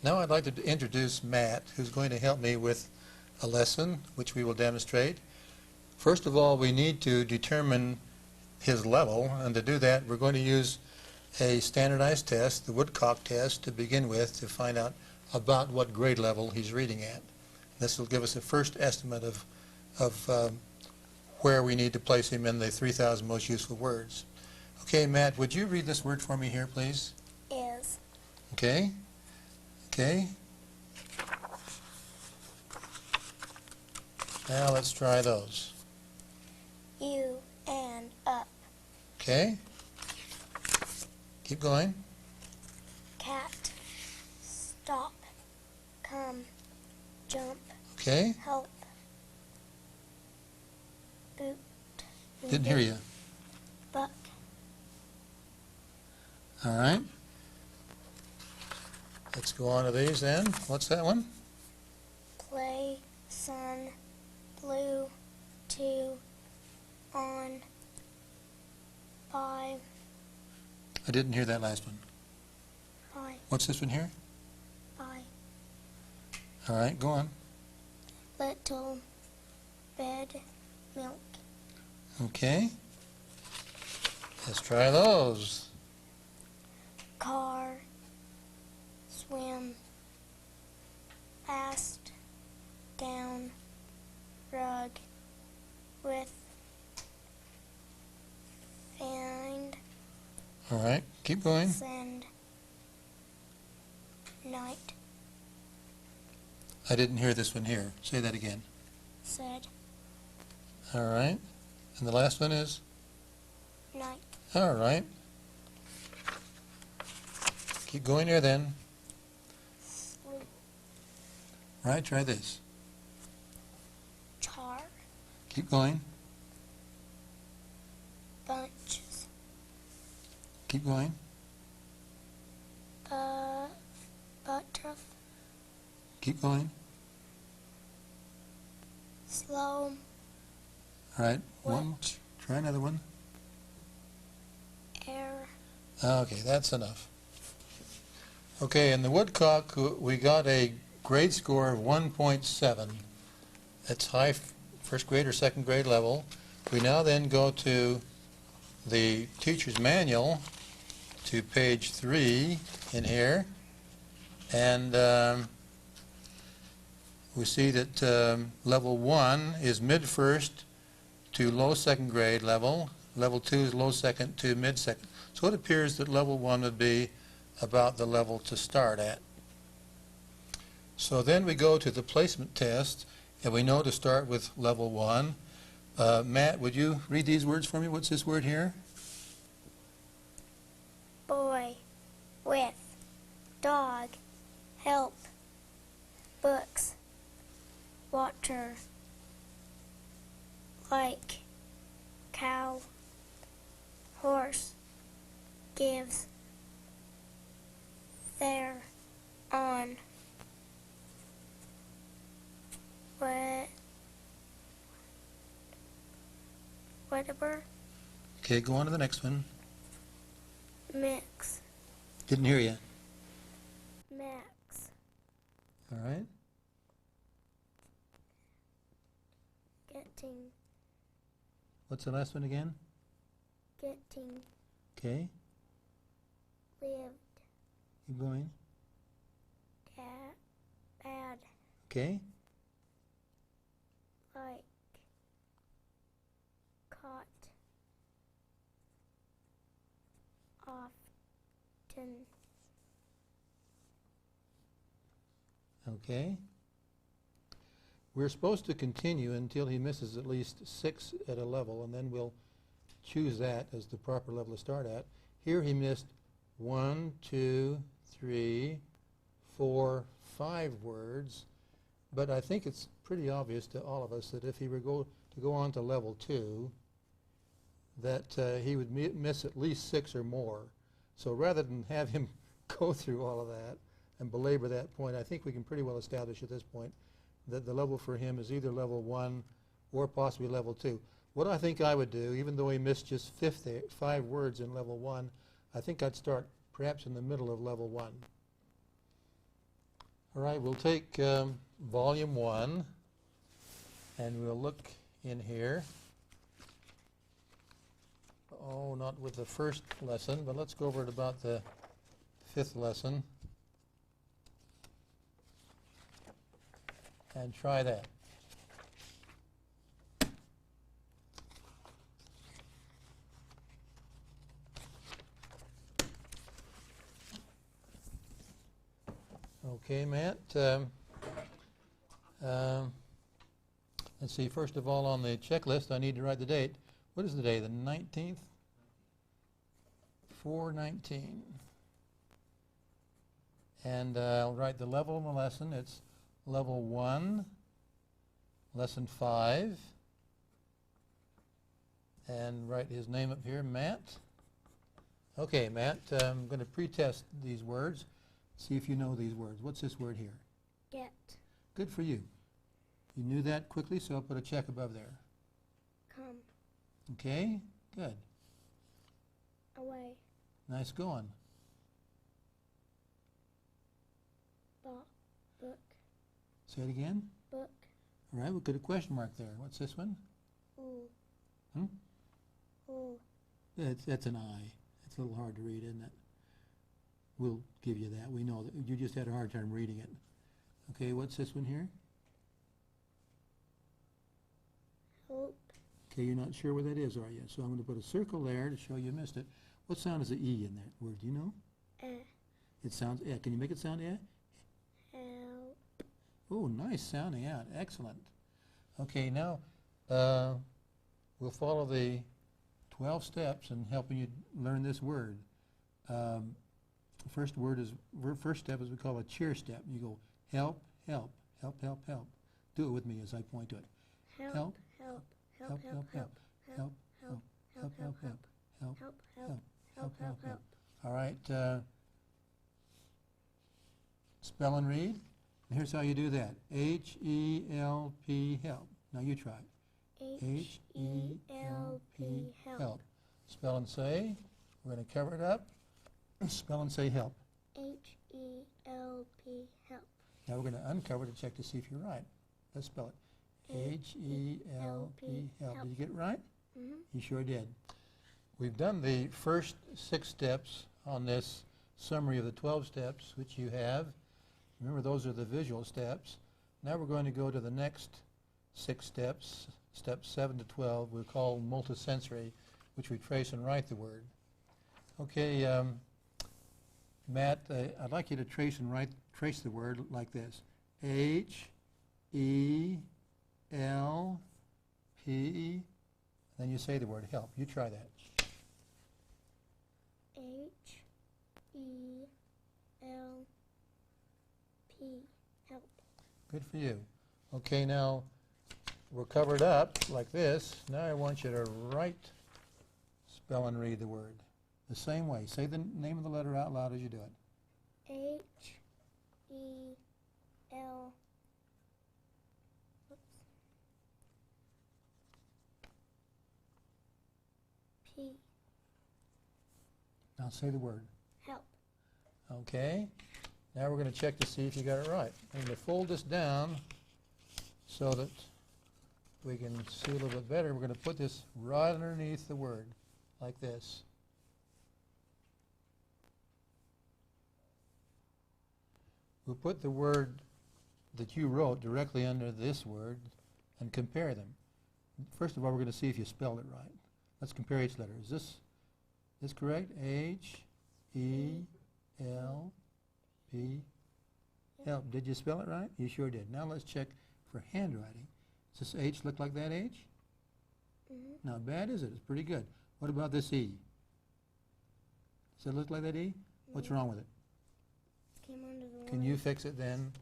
Now I'd like to introduce Matt, who's going to help me with a lesson, which we will demonstrate. First of all, we need to determine his level, and to do that, we're going to use a standardized test, the Woodcock Test, to begin with, to find out about what grade level he's reading at. This will give us a first estimate of where we need to place him in the 3,000 most useful words. Okay, Matt, would you read this word for me here, please? Is. Okay. Okay. Now let's try those. You and up. Okay. Keep going. Cat. Stop. Come. Jump. Okay. Help. Boot. Didn't hear you. Buck. All right. Let's go on to these then. What's that one? Play. Sun. Blue. Two. On. By. I didn't hear that last one. By. What's this one here? By. All right, go on. Little. Bed. Milk. Okay. Let's try those. Car. Swim. Fast. Down. Rug. With. Find. All right, keep going. Send. Night. I didn't hear this one here. Say that again. Said. All right. And the last one is? Night. All right. Keep going here then. Sleep. Right, try this. Char. Keep going. Bunches. Keep going. Butterf. Keep going. Slow. All right, one. Watch. Try another one. Air. Okay, that's enough. Okay, in the Woodcock, we got a grade score of 1.7. That's high first grade or second grade level. We now then go to the teacher's manual, to page 3 in here, and we see that level 1 is mid-first to low second grade level. Level 2 is low second to mid-second. So it appears that level 1 would be about the level to start at. So then we go to the placement test, and we know to start with level 1. Matt, would you read these words for me? What's this word here? Boy. With. Dog. Help. Books. Water. Like. Cow. Horse. Gives. There. On. What? Whatever. Okay, go on to the next one. Mix. Didn't hear you. Max. All right. Getting. What's the last one again? Getting. Okay, Lived. keep going. Bad. Okay, Like. Caught. Often. okay. We're supposed to continue until he misses at least 6 at a level, and then we'll choose that as the proper level to start at. Here he missed 1, 2, 3, 4, 5 words, but I think it's pretty obvious to all of us that if he were to go on to level 2, that he would miss at least 6 or more. So rather than have him go through all of that and belabor that point, I think we can pretty well establish at this point that the level for him is either level 1 or possibly level 2. What I think I would do, even though he missed just 5 words in level 1, I think I'd start perhaps in the middle of level 1. All right, we'll take volume 1 and we'll look in here. Oh, not with the first lesson, but let's go over at about the 5th lesson and try that. Okay, Matt. Let's see, first of all on the checklist I need to write the date. What is the day? The 19th? 4/19. And I'll write the level of the lesson. It's level 1, lesson 5. And write his name up here, Matt. Okay, Matt, I'm going to pre-test these words. See if you know these words. What's this word here? Get. Good for you. You knew that quickly, so I'll put a check above there. Come. Okay, good. Away. Nice going. Book. Say it again. Book. All right, we'll put a question mark there. What's this one? Ooh. Hmm? Ooh. That's an I. It's a little hard to read, isn't it? We'll give you that. We know that you just had a hard time reading it. Okay, what's this one here? Hope. Okay, you're not sure what that is, are you? So I'm going to put a circle there to show you missed it. What sound is the E in that word? Do you know? It sounds eh. Can you make it sound eh? Help. Oh, nice sounding out. Excellent. Okay, now we'll follow the 12 steps in helping you learn this word. First step is we call a cheer step. You go help, help, help, help, help. Do it with me as I point to it. Help. Help. Help. Help. Help. Help. Help. Help. Help. Help. Help, Help. Help. Help. Help. Help. All right. Spell and read. And here's how you do that. H-E-L-P, help. Now you try. H-E-L-P. Help. Spell and say. We're going to cover it up. Spell and say help. H-E-L-P. Help. Now we're going to uncover to check to see if you're right. Let's spell it. H-E-L-P, help. Did you get it right? Mm-hmm. You sure did. We've done the first 6 steps on this summary of the 12 steps, which you have. Remember, those are the visual steps. Now we're going to go to the next 6 steps, steps 7 to 12. We call multisensory, which we trace and write the word. Okay, Matt, I'd like you to trace the word like this. H-E-L-P, then you say the word help. You try that. H-E-L-P. Help. Good for you. Okay, now we're covered up like this. Now I want you to spell and read the word the same way. Say the name of the letter out loud as you do it. H-E-L. P. Now say the word. Help. Okay. Now we're going to check to see if you got it right. I'm going to fold this down so that we can see a little bit better. We're going to put this right underneath the word, like this. We'll put the word that you wrote directly under this word and compare them. First of all, we're going to see if you spelled it right. Let's compare each letter. Is this correct? H-E-L-P. Help. Did you spell it right? You sure did. Now let's check for handwriting. Does this H look like that H? Mm-hmm. Not bad, is it? It's pretty good. What about this E? Does it look like that E? What's wrong with it? Came under the line. Can you fix it then?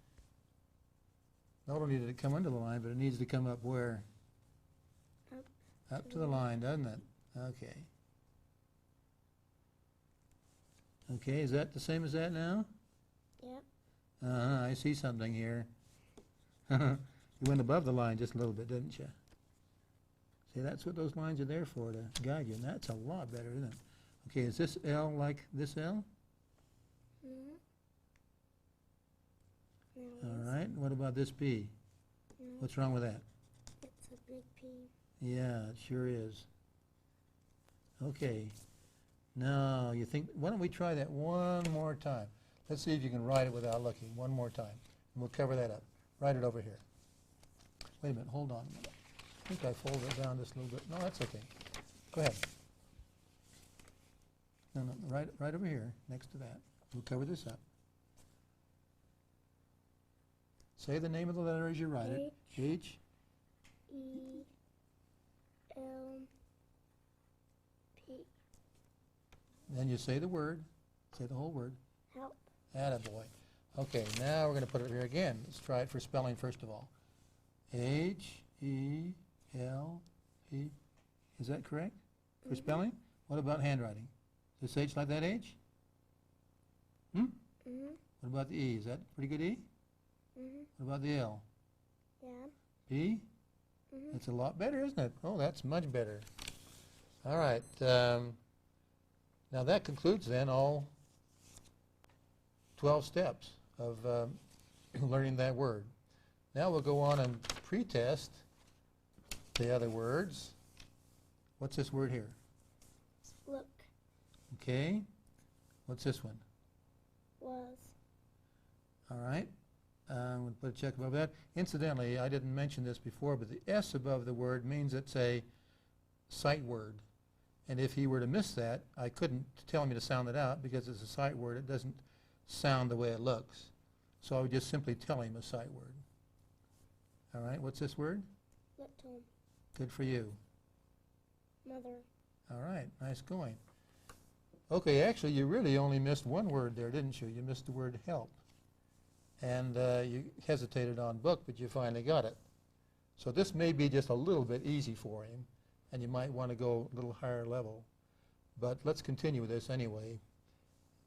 Not only did it come under the line, but it needs to come up where? Up to the line, doesn't it? Okay. Okay, is that the same as that now? Yep. I see something here. You went above the line just a little bit, didn't you? See, that's what those lines are there for, to guide you, and that's a lot better, isn't it? Okay, is this L like this L? Mm-hmm. No, All right, what about this P? no, What's wrong with that? it's a big P. Yeah, it sure is. Okay. Now, you think, why don't we try that one more time? Let's see if you can write it without looking. One more time. And we'll cover that up. Write it over here. Wait a minute, hold on a minute. I think I folded it down just a little bit. No, that's okay. Go ahead. No, no, right over here, next to that. We'll cover this up. Say the name of the letter as you write it. H. E L P. Then you say the word. Say the whole word. Help. Attaboy. Okay, now we're going to put it here again. Let's try it for spelling first of all. H-E-L-P. Is that correct for spelling? What about handwriting? Is this H like that H? Hmm? Mhm. What about the E? Is that pretty good E? Mhm. What about the L? Yeah. P? Mhm. That's a lot better, isn't it? Oh, that's much better. All right. Now that concludes then all 12 steps of learning that word. Now we'll go on and pretest the other words. What's this word here? Look. Okay. What's this one? Was. All right. We'll put a check above that. Incidentally, I didn't mention this before, but the S above the word means it's a sight word. And if he were to miss that, I couldn't tell me to sound it out because it's a sight word. It doesn't sound the way it looks. So I would just simply tell him a sight word. All right. What's this word? Little. Good for you. Mother. All right. Nice going. Okay, actually, you really only missed one word there, didn't you? You missed the word help. And you hesitated on book, but you finally got it. So this may be just a little bit easy for him, and you might want to go a little higher level. But let's continue with this anyway,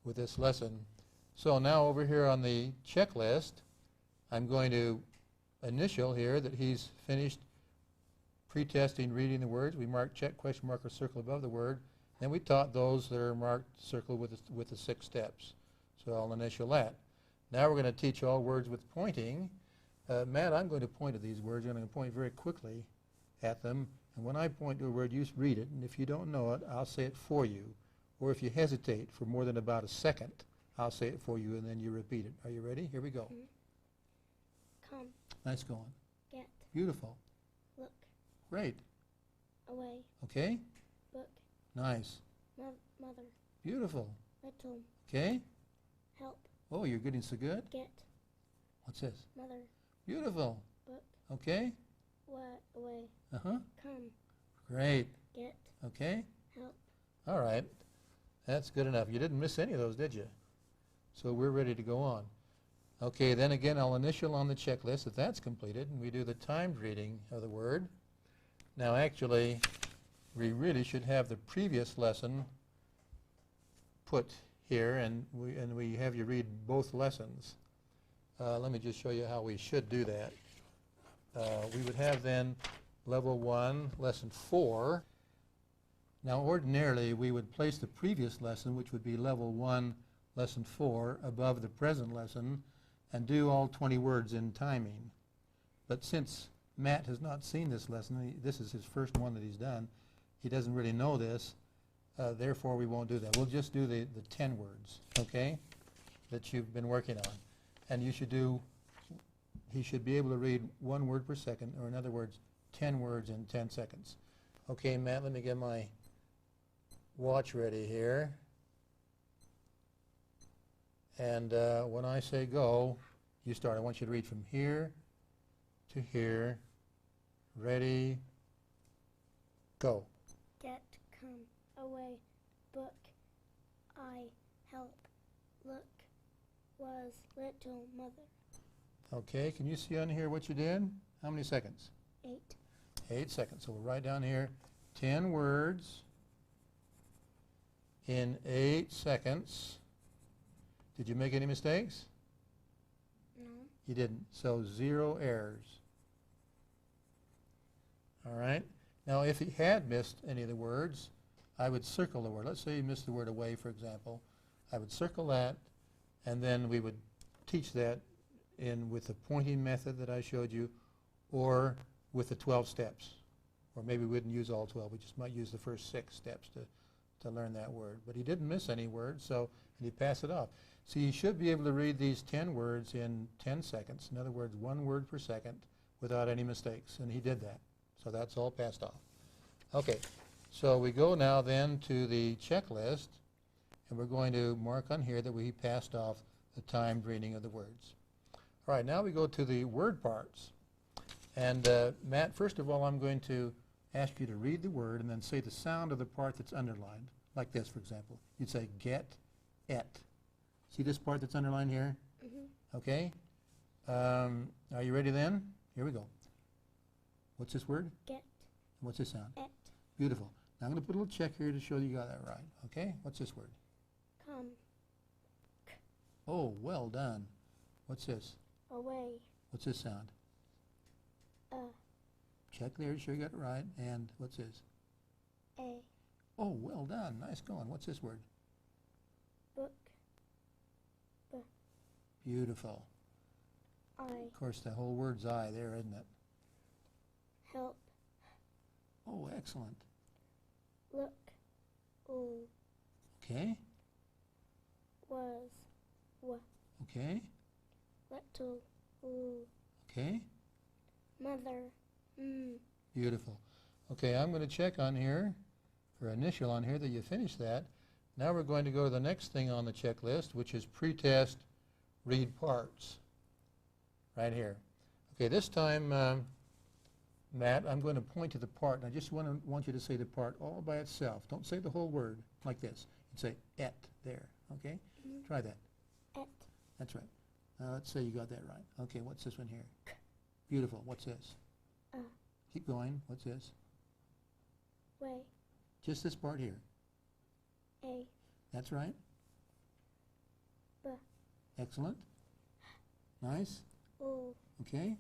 with this lesson. So now over here on the checklist, I'm going to initial here that he's finished pretesting reading the words. We marked check, question mark, or circle above the word. Then we taught those that are marked circle with the 6 steps. So I'll initial that. Now we're going to teach all words with pointing. Matt, I'm going to point to these words. I'm going to point very quickly at them. And when I point to a word, you just read it. And if you don't know it, I'll say it for you. Or if you hesitate for more than about a second, I'll say it for you, and then you repeat it. Are you ready? Here we go. Come. Nice going. Get. Beautiful. Look. Great. Away. Okay. Book. Nice. Mother. Beautiful. Little. Okay. Help. Oh, you're getting so good. Get. What's this? Mother. Beautiful. Book. Okay. What? Away. Uh-huh. Come. Great. Get. Okay. Help. All right. That's good enough. You didn't miss any of those, did you? So we're ready to go on. Okay, then again, I'll initial on the checklist if that's completed, and we do the timed reading of the word. Now, actually, we really should have the previous lesson put here, and we have you read both lessons. Let me just show you how we should do that. We would have then Level 1, Lesson 4. Now, ordinarily, we would place the previous lesson, which would be Level 1, Lesson 4, above the present lesson, and do all 20 words in timing. But since Matt has not seen this lesson, this is his first one that he's done, he doesn't really know this, therefore we won't do that. We'll just do the 10 words, okay, that you've been working on. And you should do, he should be able to read 1 word per second, or in other words, 10 words in 10 seconds. Okay, Matt, let me get my watch ready here. And when I say go, you start. I want you to read from here to here. Ready, go. Get. Come. Away. Book. I. Help. Look. Was. Little. Mother. Okay, can you see on here what you did? How many seconds? 8. 8 seconds. So we'll write down here 10 words in 8 seconds. Did you make any mistakes? No. You didn't. So 0 errors. All right. Now, if he had missed any of the words, I would circle the word. Let's say you missed the word away, for example. I would circle that, and then we would teach that in with the pointing method that I showed you, or with the 12 steps. Or maybe we wouldn't use all 12, we just might use the first 6 steps to learn that word. But he didn't miss any words, so and he passed it off. So you should be able to read these 10 words in 10 seconds. In other words, 1 word per second without any mistakes. And he did that. So that's all passed off. Okay, so we go now then to the checklist, and we're going to mark on here that we passed off the timed reading of the words. All right, now we go to the word parts. And Matt, first of all, I'm going to ask you to read the word and then say the sound of the part that's underlined. Like this, for example. You'd say get, et. See this part that's underlined here? Mm-hmm. Okay. Are you ready then? Here we go. What's this word? Get. What's this sound? Et. Beautiful. Now I'm going to put a little check here to show you got that right. Okay? What's this word? Come. Oh, well done. What's this? Away. What's this sound? Check there to show you got it right. And what's this? A. Oh, well done. Nice going. What's this word? Book. B. Beautiful. I. Of course, the whole word's I there, isn't it? Help. Oh, excellent. Look. Oh. Okay. Was. W. Okay. Little. Ooh. Okay. Mother. Mm. Beautiful. Okay, I'm going to check on here, or initial on here, that you finished that. Now we're going to go to the next thing on the checklist, which is pretest read parts. Right here. Okay, this time, Matt, I'm going to point to the part, and I just want you to say the part all by itself. Don't say the whole word like this. You say et there, okay? Mm-hmm. Try that. Et. That's right. Now let's say you got that right. Okay, what's this one here? Beautiful. What's this? Keep going. What's this? Way. Just this part here. A. That's right. B. Excellent. Nice. O. Okay.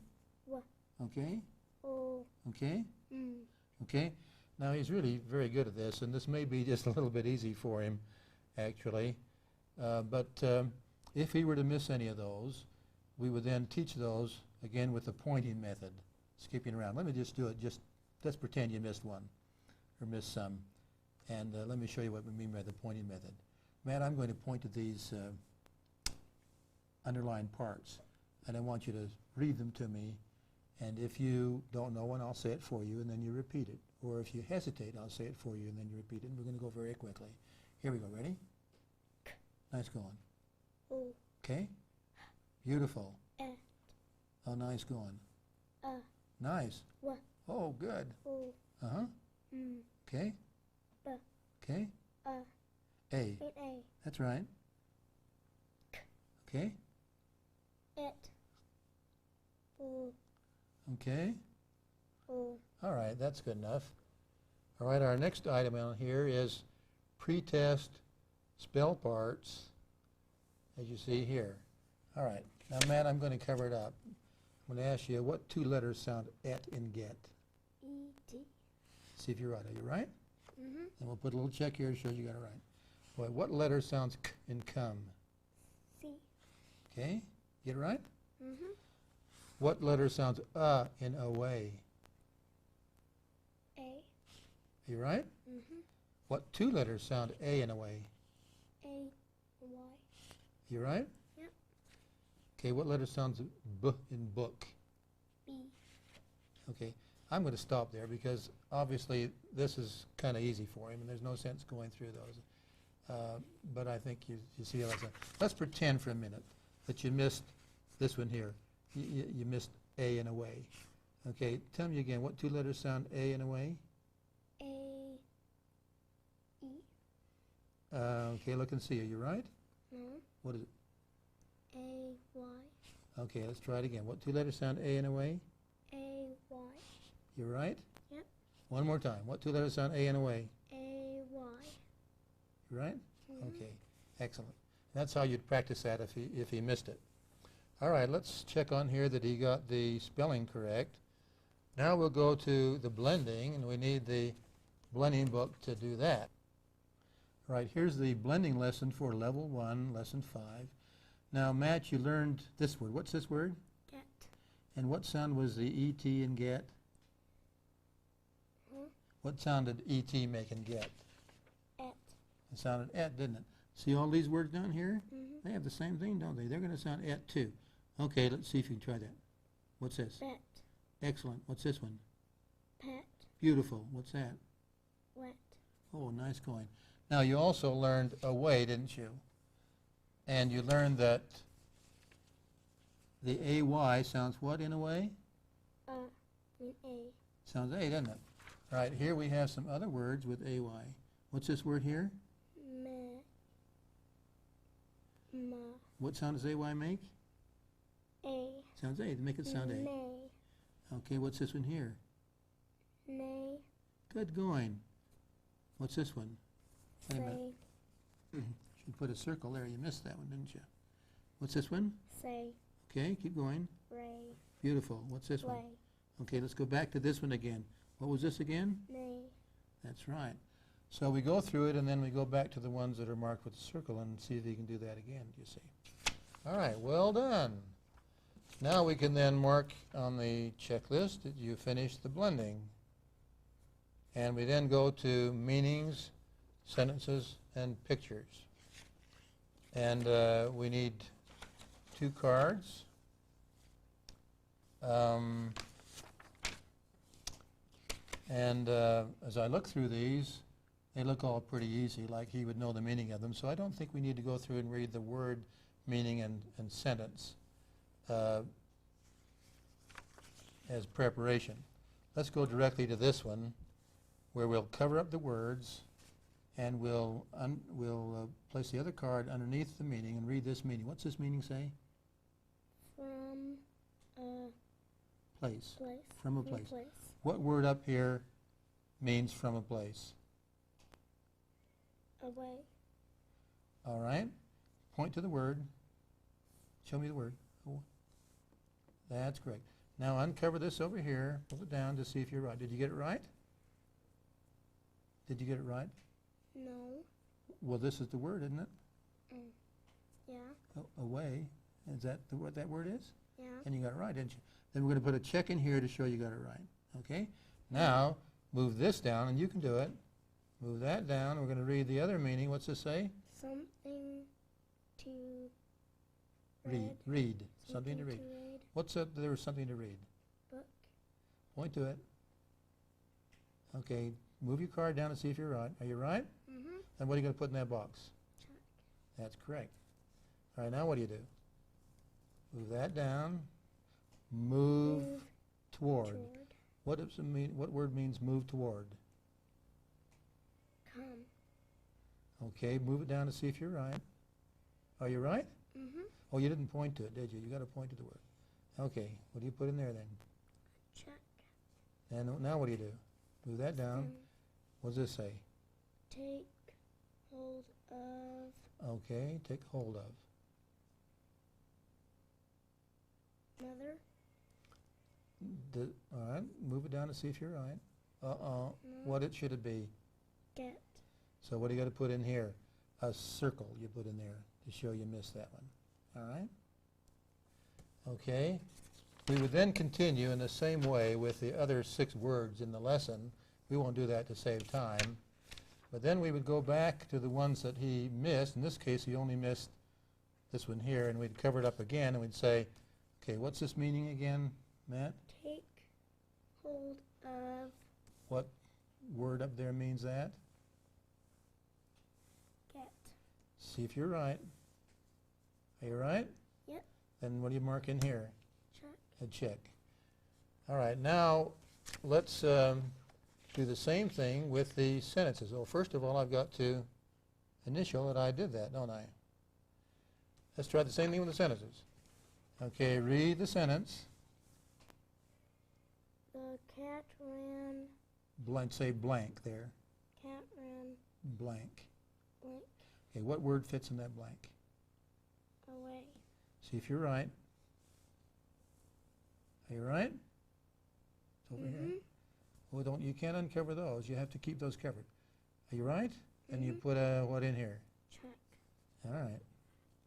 W. Okay. O. Okay. Mm. Okay. Now he's really very good at this, and this may be just a little bit easy for him, actually. But if he were to miss any of those, we would then teach those again with the pointing method, skipping around. Let me just do it. Let's pretend you missed one or missed some, and let me show you what we mean by the pointing method. Matt, I'm going to point to these underlined parts, and I want you to read them to me. And if you don't know one, I'll say it for you, and then you repeat it. Or if you hesitate, I'll say it for you, and then you repeat it. And we're going to go very quickly. Here we go. Ready? Nice going. O. Okay. Beautiful. Et. Oh, nice going. Nice. W. Oh, good. O. Uh-huh. Mm. Okay. B. Okay. A. Ain't A. That's right. Okay. Et. O. Okay. O. All right, that's good enough. All right, our next item on here is pretest spell parts, as you see here. All right. Now, Matt, I'm going to cover it up. I'm going to ask you, what 2 letters sound et in get? E-T. See if you're right. Are you right? Mm-hmm. And we'll put a little check here to show you got it right. Boy, what letter sounds k in come? C. Okay. Get it right? Mm-hmm. What letter sounds in away? A. You right? Mm-hmm. What 2 letters sound a in away? A. Y. You right? Yep. Okay, what letter sounds b in book? B. Okay, I'm going to stop there because obviously this is kind of easy for him and there's no sense going through those. But I think you see how that's done. Let's pretend for a minute that you missed this one here. You missed a in away. Okay, tell me again, what 2 letters sound a in away? A. E. Okay, look and see. Are you right? No. What is it? A. Y. Okay, let's try it again. What 2 letters sound a in away? A. Y. You're right? Yep. One more time. What 2 letters sound a in away? A. Y. You right? Mm-hmm. Okay, excellent. That's how you'd practice that if he missed it. All right, let's check on here that he got the spelling correct. Now we'll go to the blending, and we need the blending book to do that. All right, here's the blending lesson for Level 1, Lesson 5. Now, Matt, you learned this word. What's this word? Get. And what sound was the E-T in get? Huh? What sound did E-T make in get? Et. It sounded et, didn't it? See all these words down here? Mm-hmm. They have the same thing, don't they? They're going to sound et too. Okay, let's see if you can try that. What's this? Bet. Excellent. What's this one? Pet. Beautiful. What's that? Wet. Oh, nice going. Now, you also learned away, didn't you? And you learned that the AY sounds what in a way? In A. Sounds A, doesn't it? All right, here we have some other words with AY. What's this word here? Me. Ma. What sound does AY make? A. Sounds A. Make it sound A. Nay. Okay, what's this one here? Nay. Good going. What's this one? Wait a minute. Say. Should put a circle there. You missed that one, didn't you? What's this one? Say. Okay, keep going. Ray. Beautiful. What's this one? Lay. Okay, let's go back to this one again. What was this again? Nay. That's right. So we go through it, and then we go back to the ones that are marked with a circle and see if you can do that again, you see. All right, well done. Now we can then mark on the checklist that you finished the blending. And we then go to meanings, sentences, and pictures. And we need 2 cards. As I look through these, they look all pretty easy, like he would know the meaning of them. So I don't think we need to go through and read the word, meaning, and sentence as preparation. Let's go directly to this one, where we'll cover up the words, and we'll place the other card underneath the meaning and read this meaning. What's this meaning say? From a Place. place. From a From place. What word up here means from a place? Away. All right. Point to the word. Show me the word. Oh. That's correct. Now uncover this over here. Pull it down to see if you're right. Did you get it right? Did you get it right? No. Well, this is the word, isn't it? Yeah. Away. Is that what that word is? Yeah. And you got it right, didn't you? Then we're going to put a check in here to show you got it right. Okay? Now, move this down, and you can do it. Move that down. We're going to read the other meaning. What's this say? Something to Read. Read. Something to read. What's up? There was something to read. Book. Point to it. Okay. Move your card down and see if you're right. Are you right? Mm-hmm. Then what are you going to put in that box? Check. That's correct. All right, now what do you do? Move that down. Move toward. What does it mean? What word means move toward? Come. Okay, move it down to see if you're right. Are you right? Mm-hmm. Oh, you didn't point to it, did you? You got to point to the word. Okay, what do you put in there then? Check. And now what do you do? Move that down. Then What does this say? take hold of Okay, take hold of. another. All right, move it down to see if you're right. Uh-oh. No. What should it be? Get. So what do you got to put in here? A circle you put in there to show you missed that one. All right? Okay. We would then continue in the same way with the other 6 words in the lesson. We won't do that to save time. But then we would go back to the ones that he missed. In this case, he only missed this one here, and we'd cover it up again, and we'd say, okay, what's this meaning again, Matt? Take hold of What word up there means that? get. See if you're right. Are you right? Yep. Then what do you mark in here? Check. A check. All right, now let's do the same thing with the sentences. Well, first of all, I've got to initial that I did that, don't I? Let's try the same thing with the sentences. Okay, read the sentence. The cat ran. Blank, say blank there. Cat ran Blank. blank Okay, what word fits in that blank? away. See if you're right. Are you right? It's over here. Well, you can't uncover those. You have to keep those covered. Are you right? And you put what in here? Check. All right.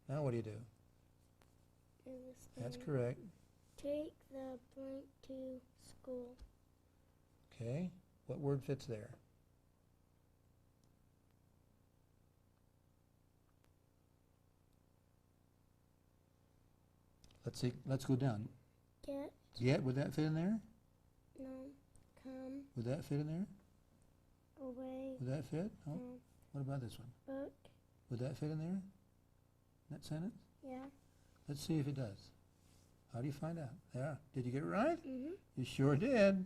Now what do you do? in this That's line. correct. Take the blank to school. Okay. What word fits there? Let's see. Let's go down. Get. Get, would that fit in there? No. Come. Would that fit in there? Away. Would that fit? No. No. What about this one? Book. Would that fit in there? That sentence? Yeah. Let's see if it does. How do you find out? There. Did you get it right? Mm-hmm. You sure did.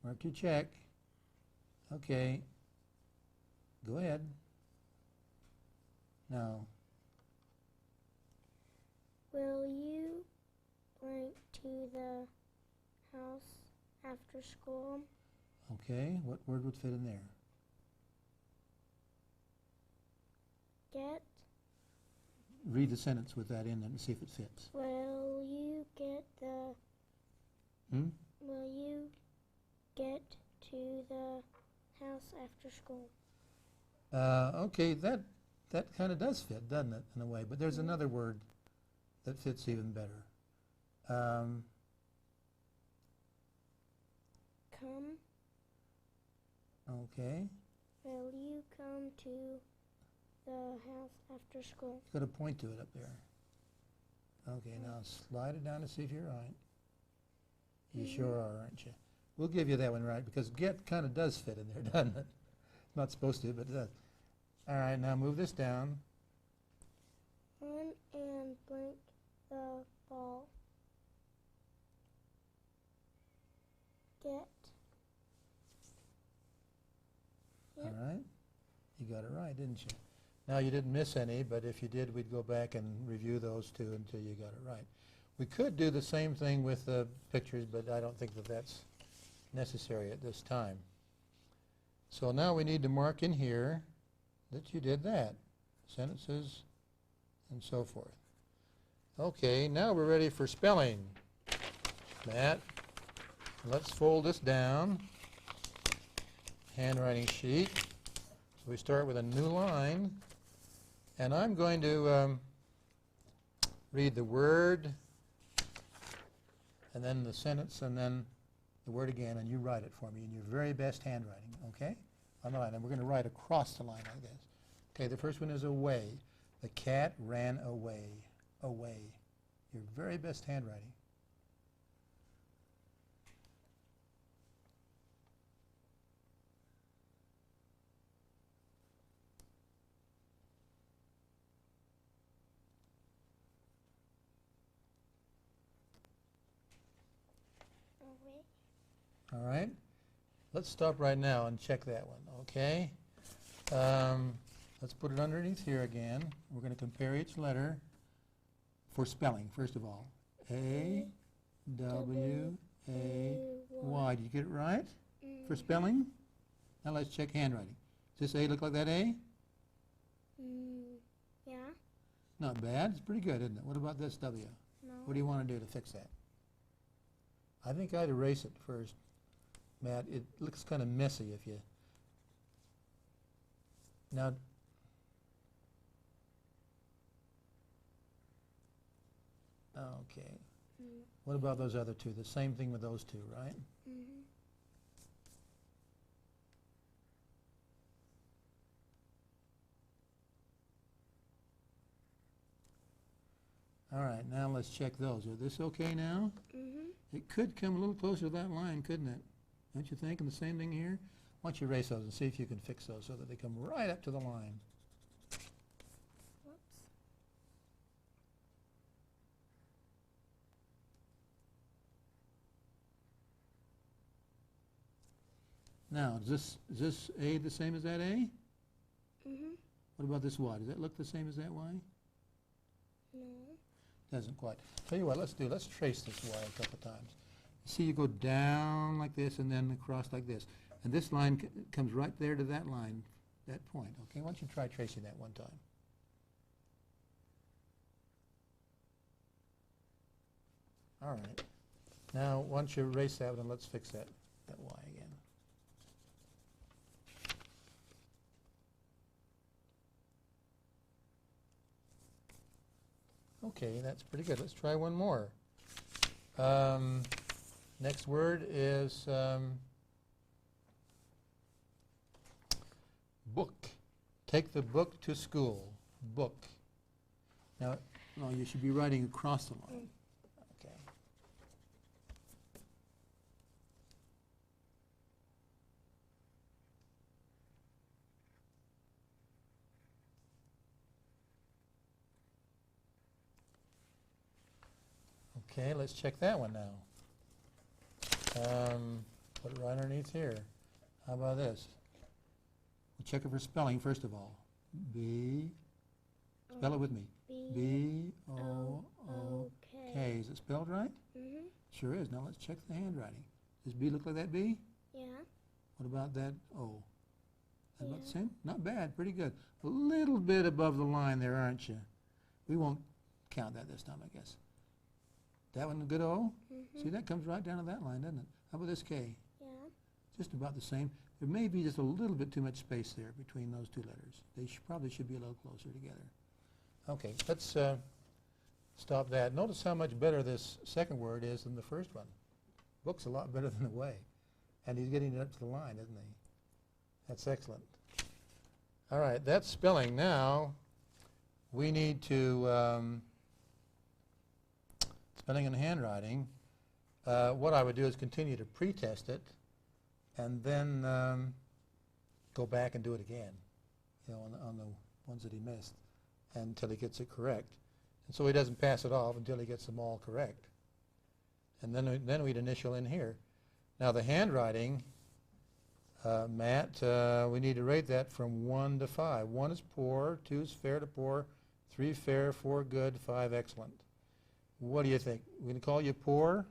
Mark your check. Okay. Go ahead. Now, Will you blank to the house after school? okay, what word would fit in there? Get. Read the sentence with that in it and see if it fits. Will you get the. Hmm? Will you get to the house after school? Okay, that kind of does fit, doesn't it, in a way? But there's another word that fits even better. Come. Okay. Will you come to the house after school? Got a point to it up there. Okay, now slide it down to see if you're right. You sure are, aren't you? We'll give you that one right because get kind of does fit in there, doesn't it? Not supposed to, but it does. All right, now move this down. Run and blank the ball. Get. All Yep. right. You got it right, didn't you? Now, you didn't miss any, but if you did, we'd go back and review those two until you got it right. We could do the same thing with the pictures, but I don't think that that's necessary at this time. So now we need to mark in here that you did that. Sentences and so forth. Okay, now we're ready for spelling. Matt, let's fold this down. Handwriting sheet. So we start with a new line, and I'm going to read the word, and then the sentence, and then the word again, and you write it for me in your very best handwriting, okay? On the line, and we're going to write across the line like this. Okay, the first one is away. The cat ran away. Away. Your very best handwriting. Away. All right? Let's stop right now and check that one, okay? Let's put it underneath here again. We're going to compare each letter for spelling, first of all. A, W, A, Y. Did you get it right for spelling? Now let's check handwriting. Does this A look like that A? Yeah. Not bad. It's pretty good, isn't it? What about this W? No. What do you want to do to fix that? I think I'd erase it first, Matt. It looks kind of messy if you... Now, okay. What about those other two? The same thing with those two, right? Mm-hmm. All right, now let's check those. Are this okay now? Mm-hmm. It could come a little closer to that line, couldn't it? Don't you think? And the same thing here? Why don't you erase those and see if you can fix those so that they come right up to the line. Whoops. Now, is this A the same as that A? Mm-hmm. What about this Y? Does that look the same as that Y? No. Doesn't quite. Tell you what, let's trace this Y a couple times. See, you go down like this and then across like this. And this line comes right there to that line, that point. Okay, why don't you try tracing that one time? All right. Now, once you erase that one, let's fix that Y again. Okay, that's pretty good. Let's try one more. Next word is book. Take the book to school. Book. Now, no, you should be writing across the line. Okay. Okay, let's check that one now. Put it right underneath here. How about this? We'll check it for spelling first of all. B, spell it with me. B-O-O-K. Is it spelled right? Mm-hmm. Sure is. Now let's check the handwriting. Does B look like that B? Yeah. What about that O? That about the Yeah. same? Not bad. Pretty good. A little bit above the line there, aren't you? We won't count that this time, I guess. That one a good O? Mm-hmm. See, that comes right down to that line, doesn't it? How about this K? Yeah. Just about the same. There may be just a little bit too much space there between those two letters. They probably should be a little closer together. Okay, let's stop that. Notice how much better this second word is than the first one. Book's a lot better than away. And he's getting it up to the line, isn't he? That's excellent. All right, that's spelling. Now, we need to, spelling and handwriting, what I would do is continue to pretest it and then go back and do it again, you know, on the ones that he missed until he gets it correct. And so he doesn't pass it off until he gets them all correct. And then we'd initial in here. Now the handwriting, Matt, we need to rate that from 1 to 5. 1 is poor, 2 is fair to poor, 3 fair, 4 good, 5 excellent. What do you think? We going to call you poor?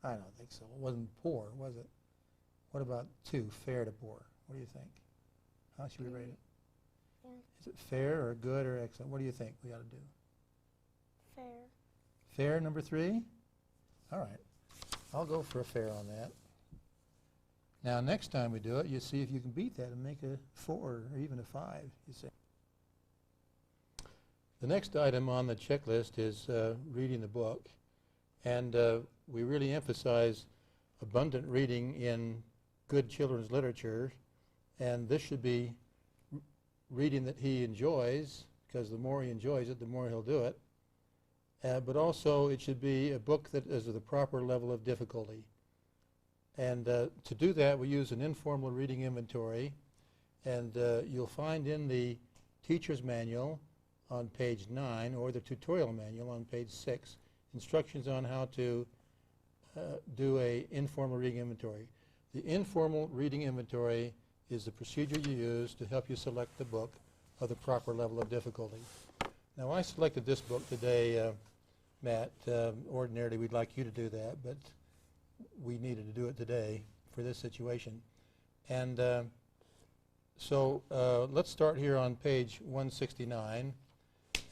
I don't think so. It wasn't poor, was it? What about 2, fair to poor? What do you think? How should we rate it? Yeah. Is it fair or good or excellent? What do you think we ought to do? Fair. Fair, number 3? All right. I'll go for a fair on that. Now, next time we do it, you see if you can beat that and make a 4 or even a 5, you see. The next item on the checklist is reading the book. And we really emphasize abundant reading in good children's literature. And this should be reading that he enjoys, because the more he enjoys it, the more he'll do it. But also, it should be a book that is of the proper level of difficulty. And to do that, we use an informal reading inventory. And you'll find in the teacher's manual on page 9 or the tutorial manual on page 6 instructions on how to do a informal reading inventory. The informal reading inventory is the procedure you use to help you select the book of the proper level of difficulty. Now, I selected this book today, Matt. Ordinarily, we'd like you to do that, but we needed to do it today for this situation. And so let's start here on page 169.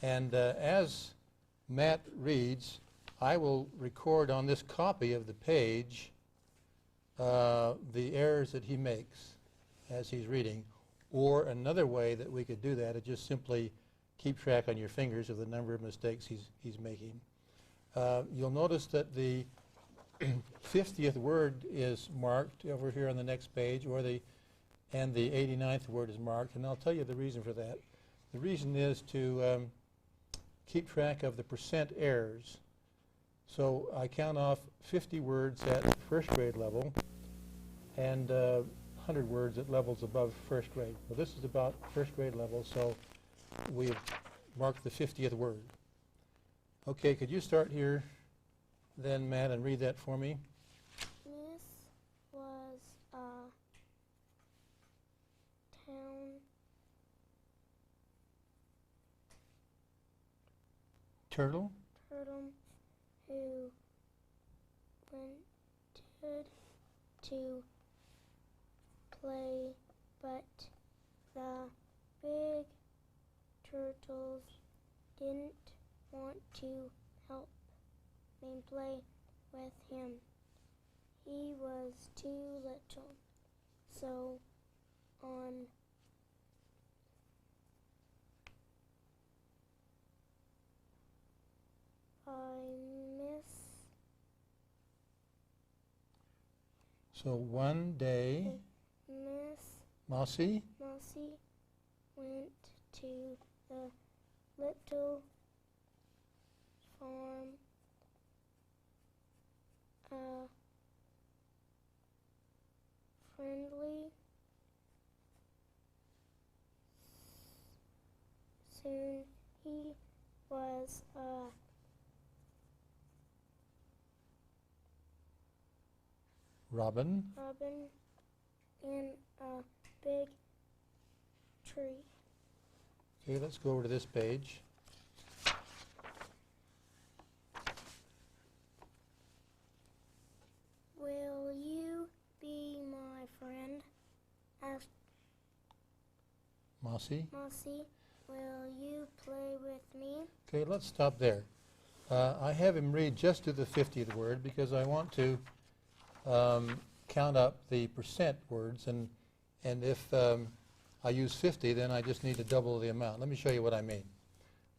And as Matt reads, I will record on this copy of the page the errors that he makes as he's reading. Or another way that we could do that is just simply keep track on your fingers of the number of mistakes he's making. You'll notice that the 50th word is marked over here on the next page, and the 89th word is marked, and I'll tell you the reason for that. The reason is to keep track of the percent errors. So I count off 50 words at first grade level and 100 words at levels above first grade. Well, this is about first grade level, so we've marked the 50th word. Okay, could you start here then, Matt, and read that for me? This was a town Turtle? turtle who wanted to play, but the big turtles didn't want to help me play with him. He was too little. So on I miss. So one day, Miss Mousy Mousy went to the little farm. A friendly. Soon he was a robin. robin in a big tree. Okay, let's go over to this page. Will you be my friend? Asked Mousy. Mousy. Will you play with me? Okay, let's stop there. I have him read just to the 50th word because I want to count up the percent words, and if I use 50, then I just need to double the amount. Let me show you what I mean.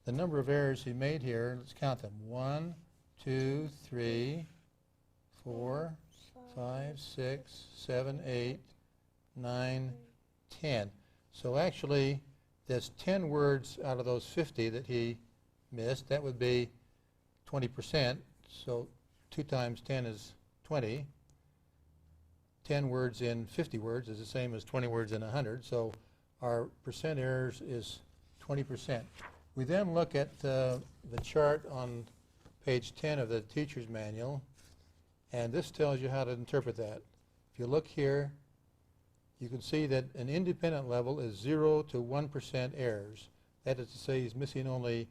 The number of errors he made here, let's count them. 1, 2, 3, 4, 5, 6, 7, 8, 9, 10. So actually, there's 10 words out of those 50 that he missed. That would be 20%. So 2 times 10 is 20. 10 words in 50 words is the same as 20 words in 100. So our percent errors is 20%. We then look at the chart on page 10 of the teacher's manual, and this tells you how to interpret that. If you look here, you can see that an independent level is 0 to 1% errors. That is to say he's missing only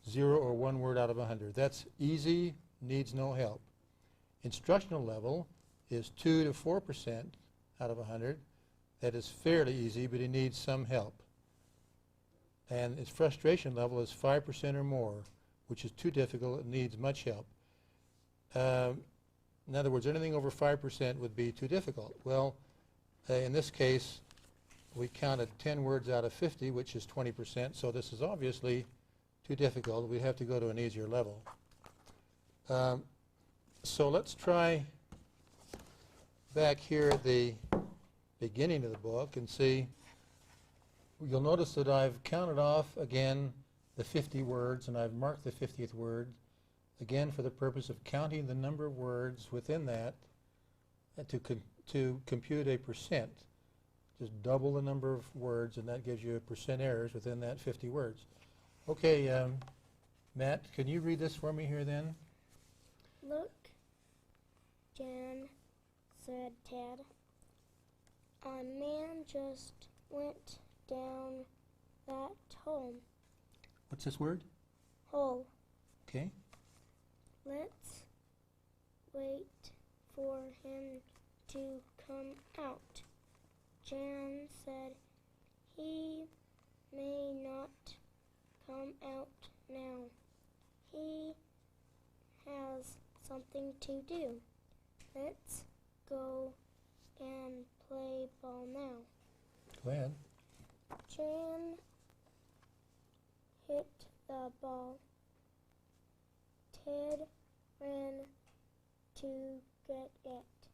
0 or 1 word out of 100. That's easy, needs no help. Instructional level is 2 to 4% out of 100. That is fairly easy, but he needs some help. And his frustration level is 5% or more, which is too difficult. It needs much help. In other words, anything over 5% would be too difficult. Well, in this case, we counted 10 words out of 50, which is 20%, so this is obviously too difficult. We have to go to an easier level. So let's try back here at the beginning of the book and see. You'll notice that I've counted off again the 50 words, and I've marked the 50th word again for the purpose of counting the number of words within that to compute a percent. Just double the number of words, and that gives you a percent errors within that 50 words. Okay, Matt, can you read this for me here then? Look, Jan, said Ted. A man just went down that hole. What's this word? Hole. Okay. Let's wait for him to come out. Jan said he may not come out now. He has something to do. Let's go and play ball now. Go ahead. Jan hit the ball. Ted ran to get it.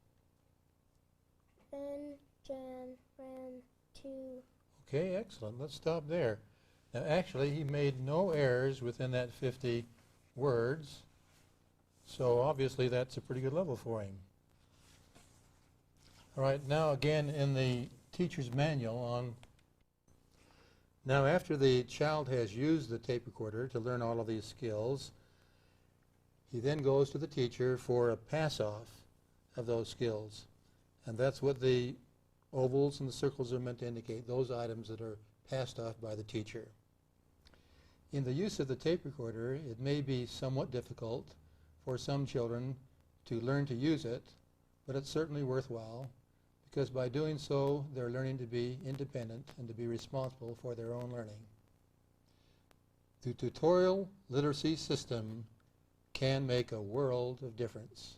Then Jan ran to... Okay, excellent. Let's stop there. Now actually he made no errors within that 50 words, so obviously that's a pretty good level for him. All right, now again in the teacher's manual on... Now after the child has used the tape recorder to learn all of these skills, he then goes to the teacher for a pass-off of those skills. And that's what the ovals and the circles are meant to indicate, those items that are passed off by the teacher. In the use of the tape recorder, it may be somewhat difficult for some children to learn to use it, but it's certainly worthwhile, because by doing so, they're learning to be independent and to be responsible for their own learning. The tutorial literacy system can make a world of difference.